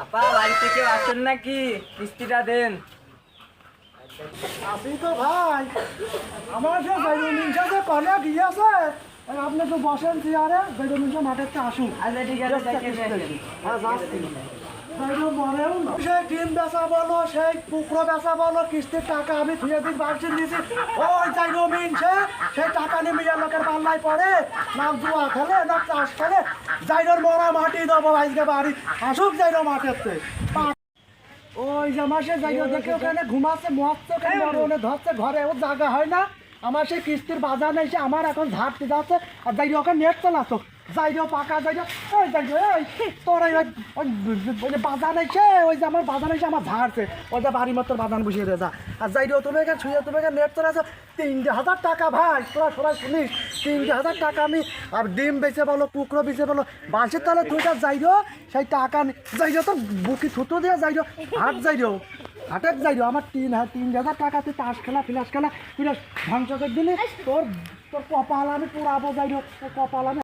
আপা বাড়ি থেকে আসেন নাকি? কিস্তিটা দেন। আসি তো ভাই, আমার যে জৈবমিনসা যে কনে গিয়েছে, আপনি তো বসেন চেয়ারে, জৈবমিনসা মাঠের থেকে আসুন। আচ্ছা ঠিক আছে, দেখে দেখেন। হ্যাঁ যাচ্ছি। মরেও না সেই ডিম বেচা বলো, সেই পুকুরো বেচা বলো, কিস্তির টাকা আমি ধুয়ে দিন বাড়ছি দিয়েছি। ওই জৈবমিনসা সেই টাকা নিয়ে মিলিয়ে লোকের পাল্লায় পড়ে, না জুয়া খেলে না চাষ খেলে। জাইরোর মরা মাটি দেবো আজকে বাড়ি, আসুক জাইরো মাঠের থেকে। ওই যে আমার সে জায়গা দেখে ওখানে ঘুমাচ্ছে মরছে, ওখানে ধরছে, ঘরে ও জায়গা হয় না। আমার সেই কিস্তির বাজার নেই, আমার এখন ঝাড়তে যাচ্ছে। আর যাই ওকে নেট চলা তো যাইও পাকা যাইও, ওই যাইও এই তোর ওই বাজার নেইছে, ওই যে আমার বাজার নেইছে, আমার ঝাড়ছে। ওই যে বাড়ি মতো বাজান বসিয়ে যা। আর যাইও তুমি এখানে ছুঁয়ে তুমি এখানে নেট চলাছো 3,000 টাকা ভাই, তোরা সবাই শুনিস 3,000 টাকা আমি আর ডিম বেচে বলো, কুকরো বেচে বলো, বাঁশের তালে তুইটা যাইও সেই টাকা যাইও তো বুকি থুতু দিয়ে যাইও, হাট যাইও, হাটের যাইও। আমার 3,000 টাকা তুই তাস খেলা ফিলাস খেলা তুই ধ্বংস করে দিলি, তোর তোর কপাল আমি পুরাবো যাইও, তোর কপাল আমি